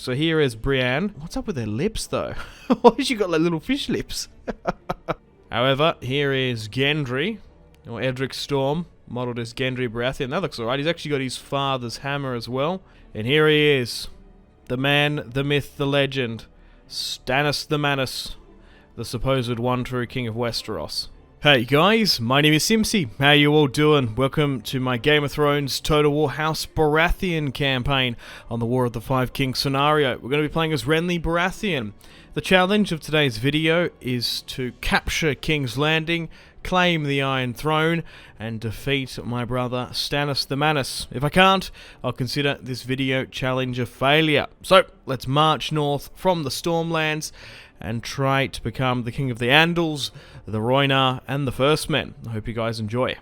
So here is Brienne. What's up with her lips, though? Why has she got like little fish lips? However, here is Gendry, or Edric Storm, modelled as Gendry Baratheon. That looks alright. He's actually got his father's hammer as well. And here he is. The man, the myth, the legend. Stannis the Manus, the supposed one true king of Westeros. Hey guys, my name is Simpzy. How you all doing? Welcome to my Game of Thrones Total War House Baratheon campaign on the War of the Five Kings scenario. We're going to be playing as Renly Baratheon. The challenge of today's video is to capture King's Landing, claim the Iron Throne, and defeat my brother Stannis the Manus. If I can't, I'll consider this video challenge a failure. So, let's march north from the Stormlands and try to become the King of the Andals, the Rhoynar, and the First Men. I hope you guys enjoy.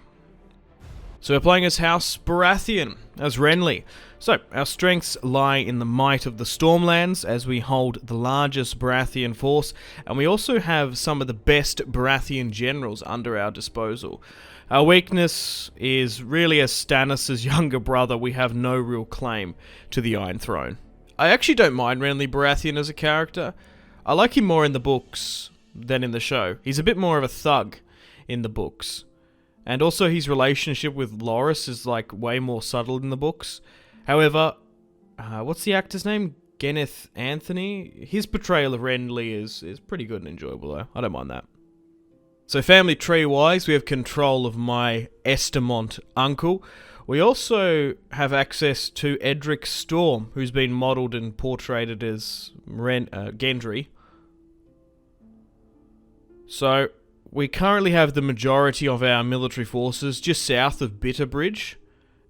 So we're playing as House Baratheon, as Renly. So, our strengths lie in the might of the Stormlands, as we hold the largest Baratheon force, and we also have some of the best Baratheon generals under our disposal. Our weakness is really, as Stannis' younger brother, we have no real claim to the Iron Throne. I actually don't mind Renly Baratheon as a character. I like him more in the books than in the show. He's a bit more of a thug in the books. And also his relationship with Loras is like way more subtle in the books. However, what's the actor's name? Gwyneth Anthony? His portrayal of Renly is pretty good and enjoyable though. I don't mind that. So family tree wise, we have control of my Estamont uncle. We also have access to Edric Storm, who's been modelled and portrayed as Gendry. So, we currently have the majority of our military forces just south of Bitterbridge,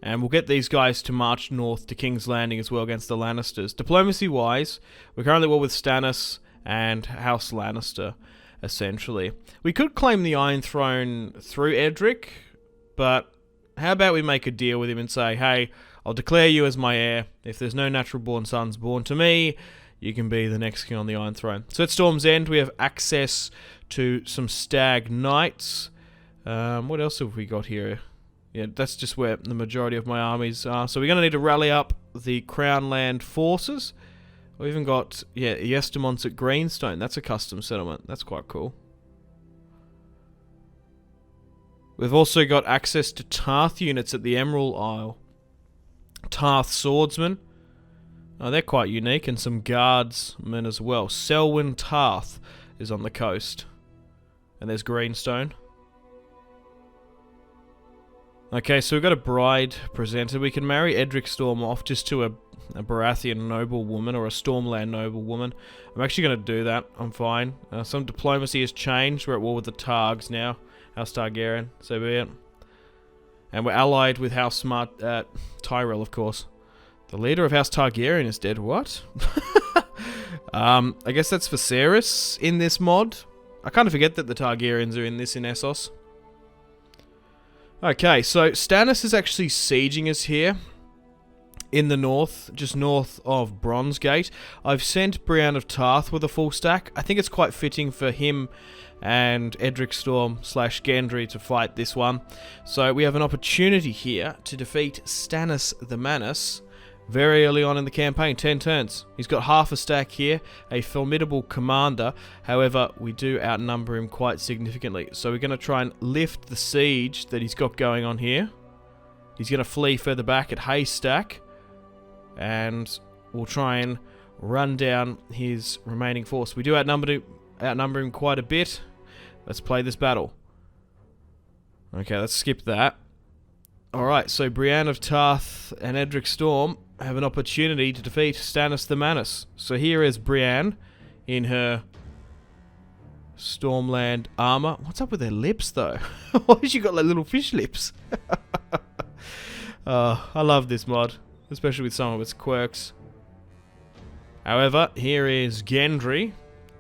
and we'll get these guys to march north to King's Landing as well against the Lannisters. Diplomacy-wise, we're currently at war with Stannis and House Lannister, essentially. We could claim the Iron Throne through Edric, but how about we make a deal with him and say, hey, I'll declare you as my heir. If there's no natural-born sons born to me, you can be the next king on the Iron Throne. So at Storm's End, we have access to some Stag Knights. What else have we got here? Yeah, that's just where the majority of my armies are. So we're going to need to rally up the Crown Land forces. We've even got, yeah, Estamonts at Greenstone. That's a custom settlement. That's quite cool. We've also got access to Tarth units at the Emerald Isle. Tarth Swordsmen. Oh, they're quite unique. And some Guardsmen as well. Selwyn Tarth is on the coast. And there's Greenstone. Okay, so we've got a bride presented. We can marry Edric Storm off just to a Baratheon noblewoman or a Stormland noblewoman. I'm actually going to do that. I'm fine. Some diplomacy has changed. We're at war with the Targs now. House Targaryen. So be it. And we're allied with House Tyrell, of course. The leader of House Targaryen is dead. What? I guess that's Viserys in this mod. I kind of forget that the Targaryens are in this in Essos. Okay, so Stannis is actually sieging us here in the north, just north of Bronzegate. I've sent Brienne of Tarth with a full stack. I think it's quite fitting for him and Edric Storm / Gendry to fight this one. So we have an opportunity here to defeat Stannis the Manus very early on in the campaign, 10 turns. He's got half a stack here, a formidable commander. However, we do outnumber him quite significantly. So we're going to try and lift the siege that he's got going on here. He's going to flee further back at Haystack. And we'll try and run down his remaining force. We do outnumber him quite a bit. Let's play this battle. Okay, let's skip that. Alright, so Brienne of Tarth and Edric Storm have an opportunity to defeat Stannis the Manus. So here is Brienne in her Stormland armor. What's up with her lips, though? Why has she got like little fish lips? I love this mod, especially with some of its quirks. However, here is Gendry,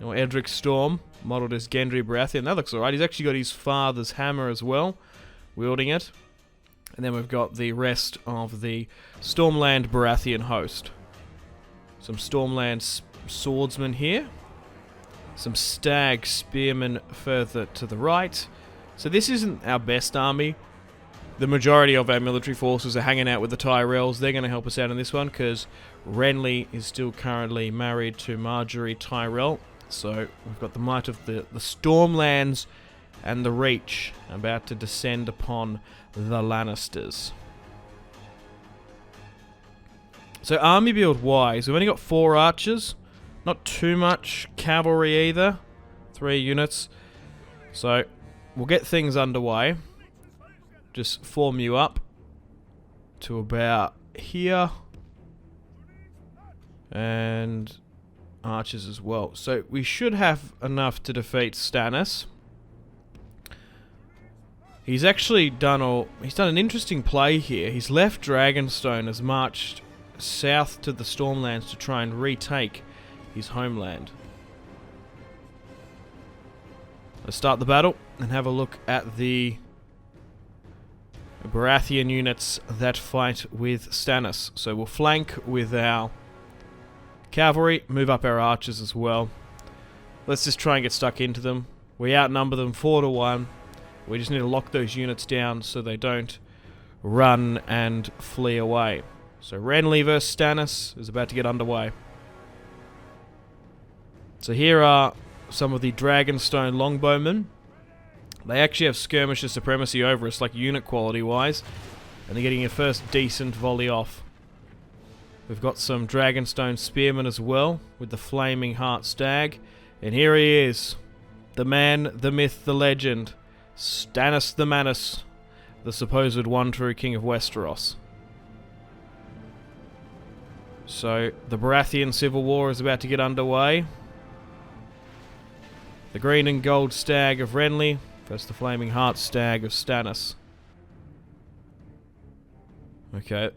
or Edric Storm, modelled as Gendry Baratheon. That looks alright. He's actually got his father's hammer as well, wielding it. And then we've got the rest of the Stormland Baratheon host. Some Stormland swordsmen here. Some Stag spearmen further to the right. So this isn't our best army. the majority of our military forces are hanging out with the Tyrells. They're going to help us out in this one because Renly is still currently married to Marjorie Tyrell. So we've got the might of the Stormlands and the Reach about to descend upon the Lannisters. So army build wise, we've only got 4 archers. Not too much cavalry either. 3 units. So we'll get things underway. Just form you up to about here. And archers as well. So we should have enough to defeat Stannis. He's actually done an interesting play here. He's left Dragonstone, has marched south to the Stormlands to try and retake his homeland. Let's start the battle and have a look at the Baratheon units that fight with Stannis. So we'll flank with our cavalry, move up our archers as well. Let's just try and get stuck into them. We outnumber them 4 to 1. We just need to lock those units down so they don't run and flee away. So Renly versus Stannis is about to get underway. So here are some of the Dragonstone longbowmen. They actually have skirmisher supremacy over us, like unit quality wise, and they're getting a first decent volley off. We've got some Dragonstone spearmen as well, with the Flaming Heart Stag. And here he is, the man, the myth, the legend, Stannis the Manus, the supposed one true king of Westeros. So the Baratheon Civil War is about to get underway. The green and gold stag of Renly versus the Flaming Heart Stag of Stannis. Okay.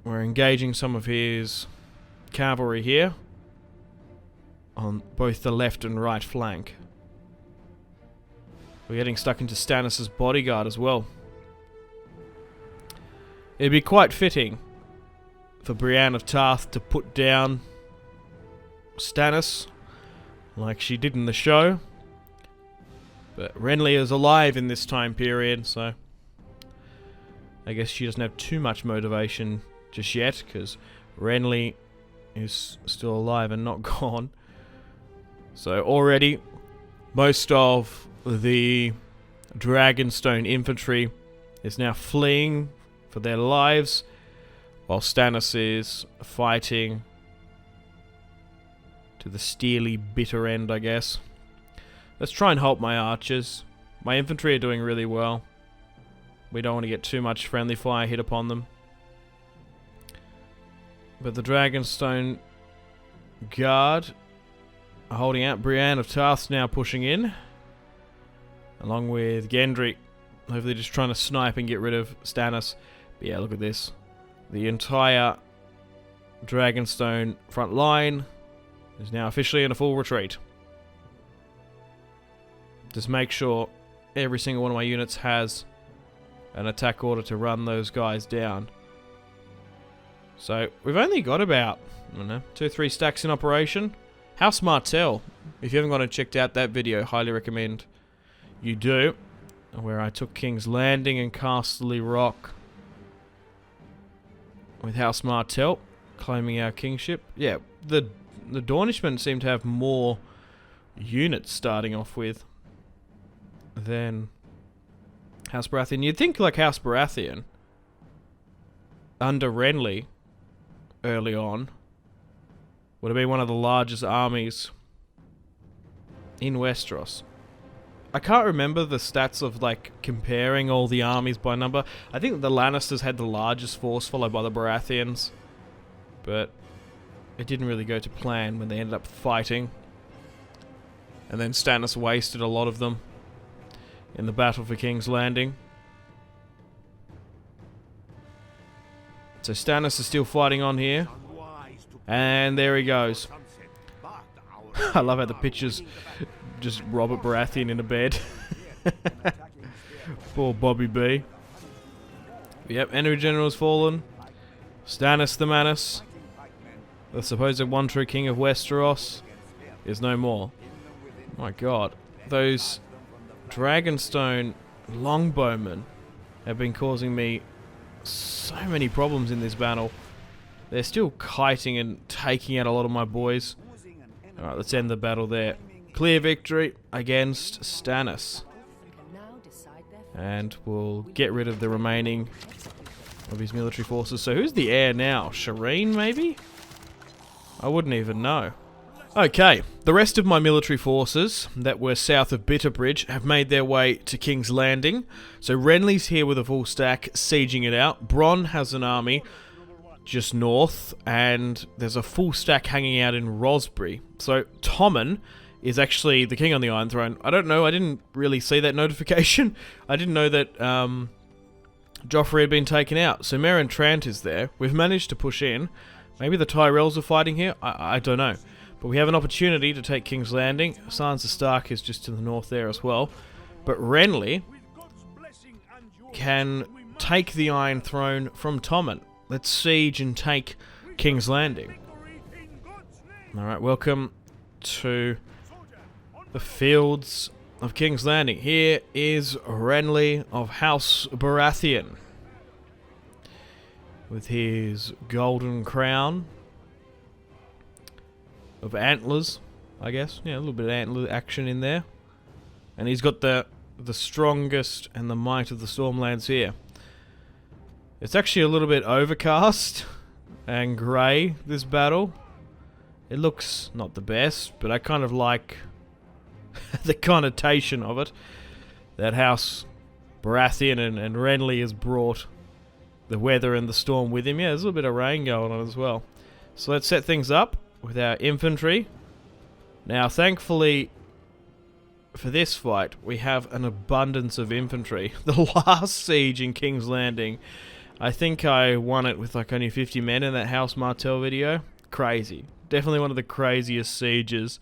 We're engaging some of his cavalry here on both the left and right flank. We're getting stuck into Stannis' bodyguard as well. It'd be quite fitting for Brienne of Tarth to put down Stannis like she did in the show. But Renly is alive in this time period, so I guess she doesn't have too much motivation just yet, because Renly is still alive and not gone. So already, most of the Dragonstone infantry is now fleeing for their lives, while Stannis is fighting to the steely bitter end, I guess. Let's try and help my archers. My infantry are doing really well. We don't want to get too much friendly fire hit upon them. But the Dragonstone Guard are holding out. Brienne of Tarth's now pushing in, along with Gendry. Hopefully just trying to snipe and get rid of Stannis. But yeah, look at this. The entire Dragonstone front line is now officially in a full retreat. Just make sure every single one of my units has an attack order to run those guys down. So we've only got about, I don't know, 2-3 stacks in operation. House Martell. If you haven't gone and checked out that video, highly recommend you do. Where I took King's Landing and Castle Rock with House Martell claiming our kingship. Yeah, the Dornishmen seem to have more units starting off with than House Baratheon. You'd think like House Baratheon under Renly early on would have been one of the largest armies in Westeros. I can't remember the stats of like comparing all the armies by number. I think the Lannisters had the largest force, followed by the Baratheons, but it didn't really go to plan when they ended up fighting, and then Stannis wasted a lot of them in the battle for King's Landing. So Stannis is still fighting on here, and there he goes. I love how the pictures just Robert Baratheon in a bed. Poor Bobby B. Yep, enemy general's fallen. Stannis the Manus, the supposed one true king of Westeros, is no more. My god. Those Dragonstone longbowmen have been causing me so many problems in this battle. They're still kiting and taking out a lot of my boys. Alright, let's end the battle there. Clear victory against Stannis. And we'll get rid of the remaining of his military forces. So who's the heir now? Shireen, maybe? I wouldn't even know. Okay, the rest of my military forces that were south of Bitterbridge have made their way to King's Landing. So Renly's here with a full stack, sieging it out. Bronn has an army just north, and there's a full stack hanging out in Rosbury. So Tommen is actually the king on the Iron Throne. I don't know, I didn't really see that notification. I didn't know that Joffrey had been taken out. So Meryn Trant is there. We've managed to push in. Maybe the Tyrells are fighting here? I don't know. But we have an opportunity to take King's Landing. Sansa Stark is just to the north there as well. But Renly can take the Iron Throne from Tommen. Let's siege and take King's Landing. Alright, welcome to the fields of King's Landing. Here is Renly of House Baratheon, with his golden crown of antlers, I guess. Yeah, a little bit of antler action in there. And he's got the strongest and the might of the Stormlands here. It's actually a little bit overcast and grey, this battle. It looks not the best, but I kind of like the connotation of it. That House Baratheon and Renly has brought the weather and the storm with him. Yeah, there's a little bit of rain going on as well. So let's set things up with our infantry. Now, thankfully, for this fight, we have an abundance of infantry. The last siege in King's Landing, I think I won it with like only 50 men in that House Martell video. Crazy. Definitely one of the craziest sieges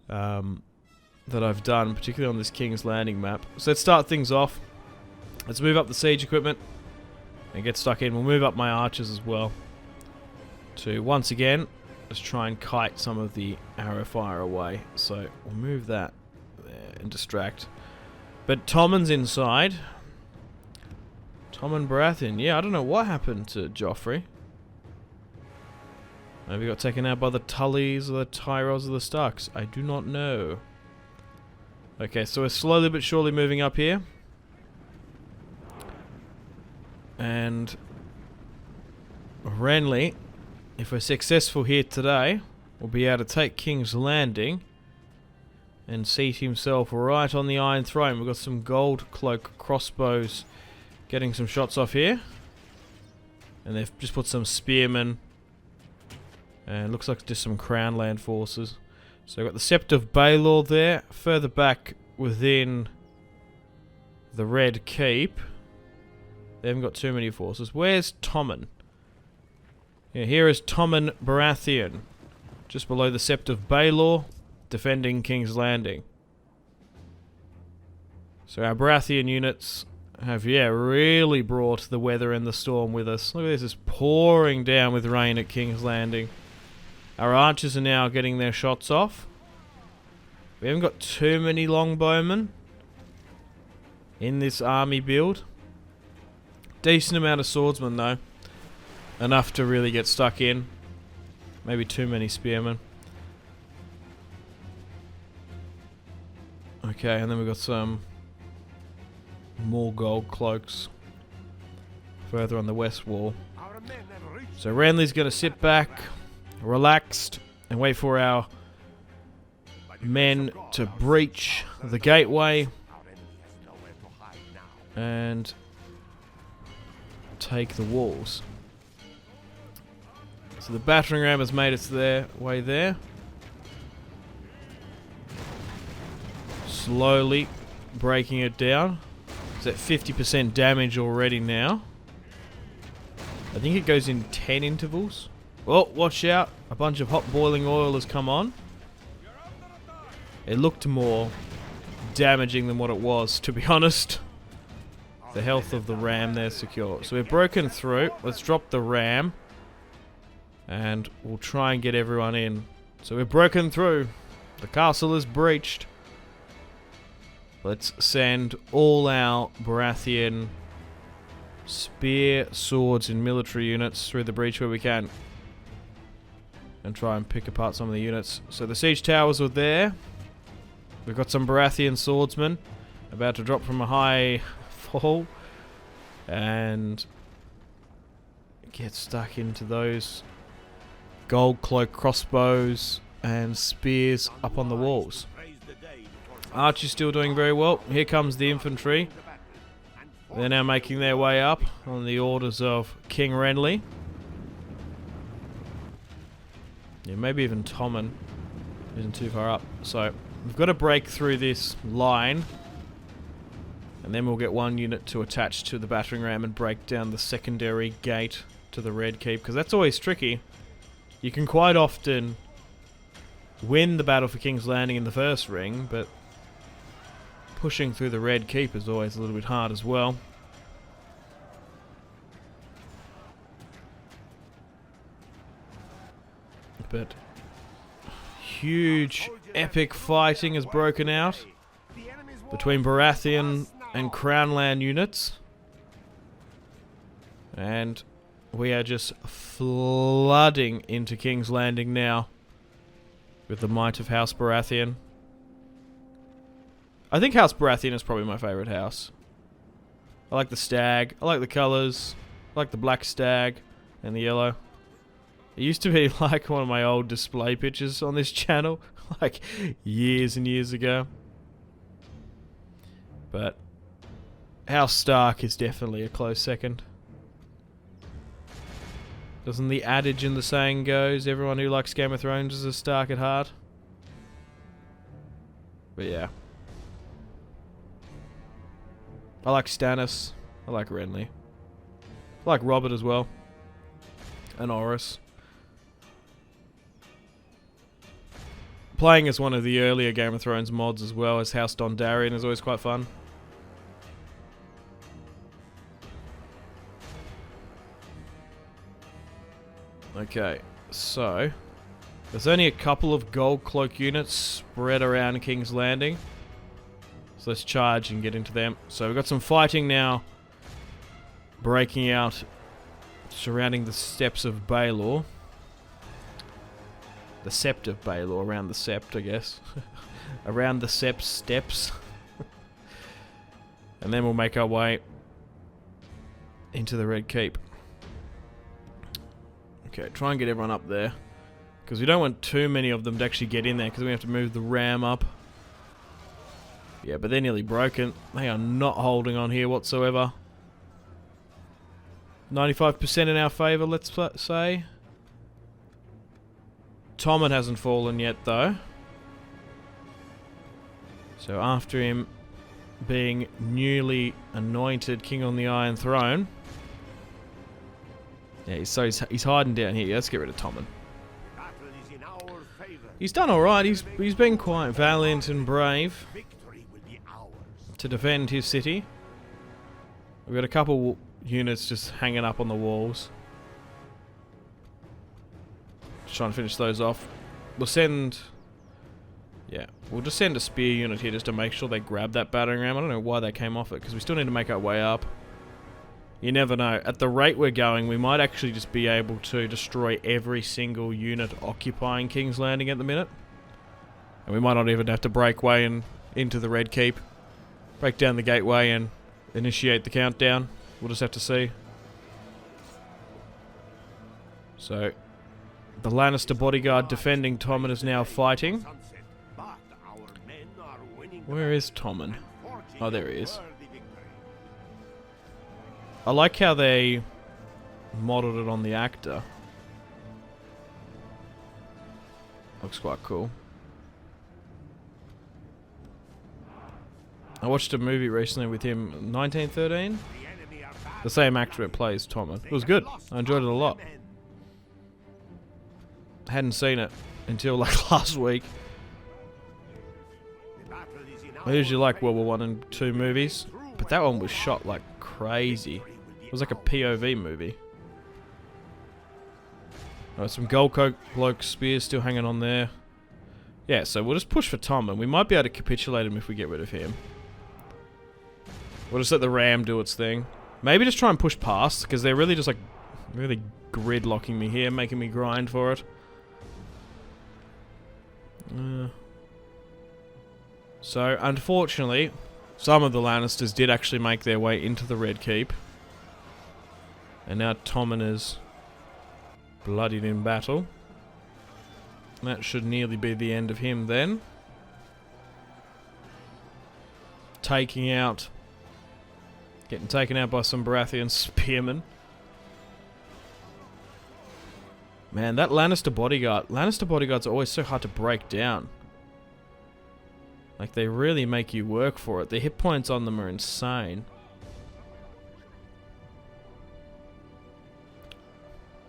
that I've done, particularly on this King's Landing map. So let's start things off. Let's move up the siege equipment and get stuck in. We'll move up my archers as well to, once again, just try and kite some of the arrow fire away. So we'll move that there and distract. But Tommen's inside. Tommen Baratheon. Yeah, I don't know what happened to Joffrey. Maybe he got taken out by the Tullys or the Tyrells or the Starks. I do not know. Okay, so we're slowly but surely moving up here. And Renly, if we're successful here today, will be able to take King's Landing and seat himself right on the Iron Throne. We've got some gold cloak crossbows getting some shots off here. And they've just put some spearmen. And it looks like just some Crown Land forces. So we've got the Sept of Balor there. Further back within the Red Keep, they haven't got too many forces. Where's Tommen? Yeah, here is Tommen Baratheon, just below the Sept of Balor, defending King's Landing. So our Baratheon units have, yeah, really brought the weather and the storm with us. Look at this, it's pouring down with rain at King's Landing. Our archers are now getting their shots off. We haven't got too many longbowmen in this army build. Decent amount of swordsmen though. Enough to really get stuck in. Maybe too many spearmen. Okay, and then we've got some more gold cloaks further on the west wall. So Renly's going to sit back, relaxed, and wait for our men to breach the gateway and take the walls. So the battering ram has made its way there. Slowly breaking it down. It's at 50% damage already now. I think it goes in 10 intervals. Oh, watch out. A bunch of hot boiling oil has come on. It looked more damaging than what it was, to be honest. The health of the ram there is secure. So we've broken through. Let's drop the ram. And we'll try and get everyone in. So we've broken through. The castle is breached. Let's send all our Baratheon spear, swords, and military units through the breach where we can. And try and pick apart some of the units. So the siege towers are there. We've got some Baratheon swordsmen about to drop from a high fall. And get stuck into those gold cloak crossbows and spears up on the walls. Archer's still doing very well. Here comes the infantry. They're now making their way up on the orders of King Renly. Yeah, maybe even Tommen isn't too far up. So we've got to break through this line, and then we'll get one unit to attach to the battering ram and break down the secondary gate to the Red Keep, because that's always tricky. You can quite often win the battle for King's Landing in the first ring, but pushing through the Red Keep is always a little bit hard as well. But huge, epic fighting has broken out between Baratheon and Crownland units. And we are just flooding into King's Landing now with the might of House Baratheon. I think House Baratheon is probably my favourite house. I like the stag, I like the colours, I like the black stag and the yellow. It used to be like one of my old display pictures on this channel, like years and years ago. But House Stark is definitely a close second. Doesn't the adage and the saying goes, everyone who likes Game of Thrones is a Stark at heart? But yeah. I like Stannis. I like Renly. I like Robert as well. And Oris. Playing as one of the earlier Game of Thrones mods as well as House Dondarrion is always quite fun. Okay, so there's only a couple of gold cloak units spread around King's Landing. So let's charge and get into them. So we've got some fighting now breaking out surrounding the steps of Baelor. The Sept of Baelor, around the Sept, I guess. Around the Sept steps. And then we'll make our way into the Red Keep. Okay, try and get everyone up there. Because we don't want too many of them to actually get in there, because we have to move the ram up. Yeah, but they're nearly broken. They are not holding on here whatsoever. 95% in our favour, let's say. Tommen hasn't fallen yet, though. So after him being newly anointed King on the Iron Throne... Yeah, he's hiding down here. Let's get rid of Tommen. He's done alright. He's been quite valiant and brave to defend his city. We've got a couple units just hanging up on the walls. Just trying to finish those off. We'll send... Yeah, we'll just send a spear unit here just to make sure they grab that battering ram. I don't know why they came off it, because we still need to make our way up. You never know. At the rate we're going, we might actually just be able to destroy every single unit occupying King's Landing at the minute. And we might not even have to break way into the Red Keep. Break down the gateway and initiate the countdown. We'll just have to see. So, the Lannister bodyguard defending Tommen is now fighting. Where is Tommen? Oh, there he is. I like how they modelled it on the actor. Looks quite cool. I watched a movie recently with him, 1913. The same actor that plays Tommen. It was good. I enjoyed it a lot. I hadn't seen it until like last week. I usually like World War 1 and 2 movies, but that one was shot like crazy. It was like a POV movie. Alright, some gold cloak spears still hanging on there. Yeah, so we'll just push for Tommen. We might be able to capitulate him if we get rid of him. We'll just let the ram do its thing. Maybe just try and push past, because they're really just like, really gridlocking me here, making me grind for it. So, unfortunately, some of the Lannisters did actually make their way into the Red Keep. And now Tommen is bloodied in battle. That should nearly be the end of him then. Getting taken out by some Baratheon spearmen. Man, that Lannister bodyguards are always so hard to break down. Like, they really make you work for it. The hit points on them are insane.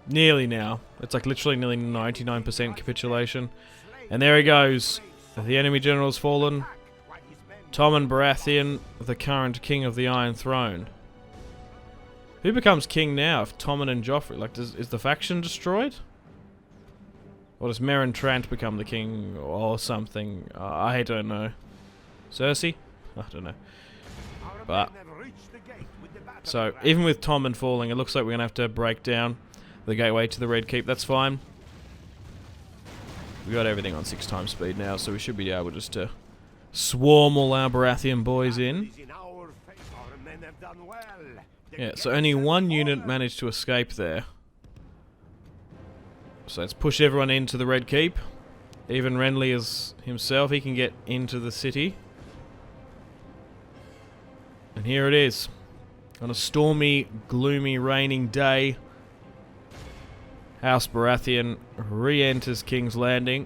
Nearly now. It's like literally nearly 99% capitulation. And there he goes. The enemy general's fallen. Tommen Baratheon, the current king of the Iron Throne. Who becomes king now if Tommen and Joffrey? Like, is the faction destroyed? Or does Meryn Trant become the king or something? I don't know. Cersei? I don't know. But so, even with Tommen falling, it looks like we're going to have to break down the gateway to the Red Keep. That's fine. We got everything on 6 times speed now, so we should be able just to swarm all our Baratheon boys in. Yeah, so only one unit managed to escape there. So let's push everyone into the Red Keep. Even Renly is himself, he can get into the city. And here it is. On a stormy, gloomy, raining day, House Baratheon re-enters King's Landing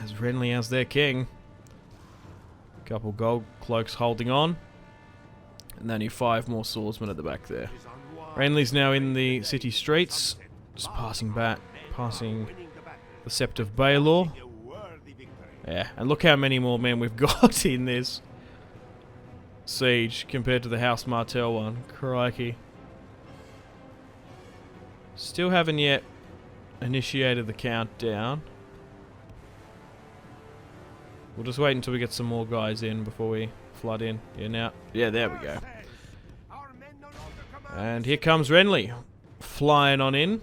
as Renly as their king. Couple gold cloaks holding on. And only 5 more swordsmen at the back there. Renly's now in the city streets, just passing the Sept of Baelor. Yeah, and look how many more men we've got in this siege compared to the House Martell one. Crikey. Still haven't yet initiated the countdown. We'll just wait until we get some more guys in before we flood in. Yeah, there we go. And here comes Renly, flying on in.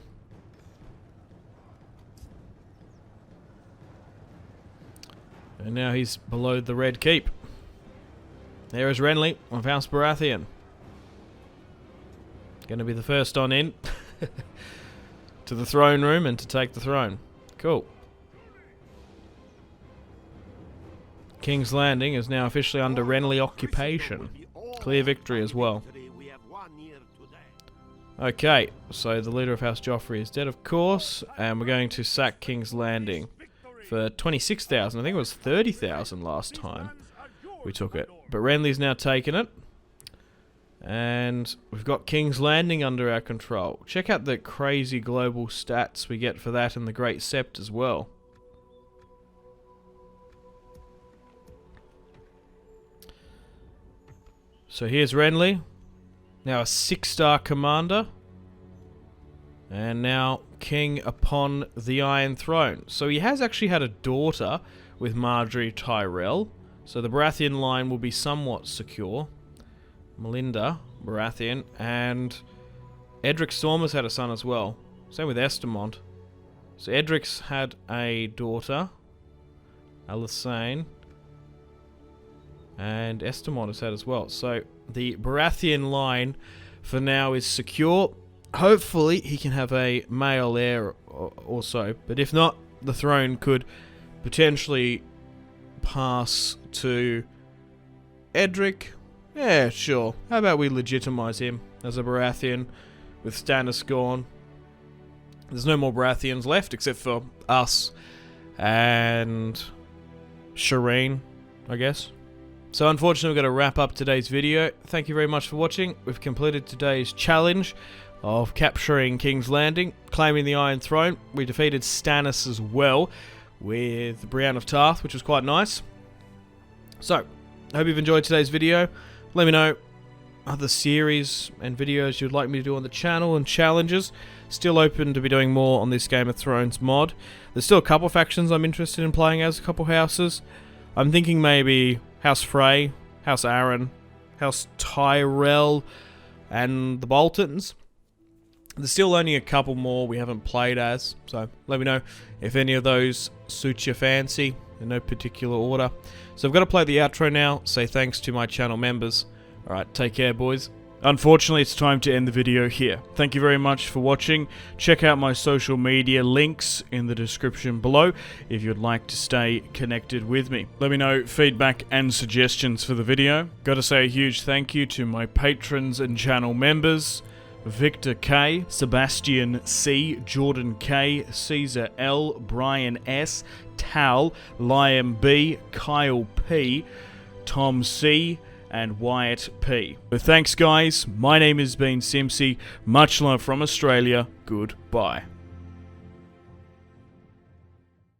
And now he's below the Red Keep. There is Renly of House Baratheon. Gonna be the first on in to the throne room and to take the throne. Cool. King's Landing is now officially under Renly occupation. Clear victory as well. Okay, so the leader of House Joffrey is dead, of course, and we're going to sack King's Landing for 26,000. I think it was 30,000 last time we took it. But Renly's now taken it. And we've got King's Landing under our control. Check out the crazy global stats we get for that and the Great Sept as well. So here's Renly, now a 6-star commander, and now king upon the Iron Throne. So he has actually had a daughter with Margaery Tyrell, so the Baratheon line will be somewhat secure. Melinda Baratheon, and Edric Storm has had a son as well. Same with Estermont. So Edric's had a daughter, Alysanne, and Estermont has had as well. So the Baratheon line for now is secure. Hopefully he can have a male heir or so, but if not, the throne could potentially pass to Edric. Yeah, sure. How about we legitimize him as a Baratheon with Stannis gone? There's no more Baratheons left except for us and Shireen, I guess. So unfortunately we've got to wrap up today's video. Thank you very much for watching. We've completed today's challenge of capturing King's Landing, claiming the Iron Throne. We defeated Stannis as well with Brienne of Tarth, which was quite nice. So, I hope you've enjoyed today's video. Let me know other series and videos you'd like me to do on the channel and challenges. Still open to be doing more on this Game of Thrones mod. There's still a couple factions I'm interested in playing as, a couple houses. I'm thinking maybe House Frey, House Aaron, House Tyrell, And the Boltons, there's still only a couple more we haven't played as, so let me know if any of those suit your fancy in no particular order. So I've got to play the outro now. Say thanks to my channel members. Alright, take care, boys. Unfortunately, it's time to end the video here. Thank you very much for watching. Check out my social media links in the description below if you'd like to stay connected with me. Let me know feedback and suggestions for the video. Gotta say a huge thank you to my patrons and channel members: Victor K, Sebastian C, Jordan K, Caesar L, Brian S, Tal, Liam B, Kyle P, Tom C, and Wyatt P. So thanks guys, my name has been Simpzy, much love from Australia, goodbye.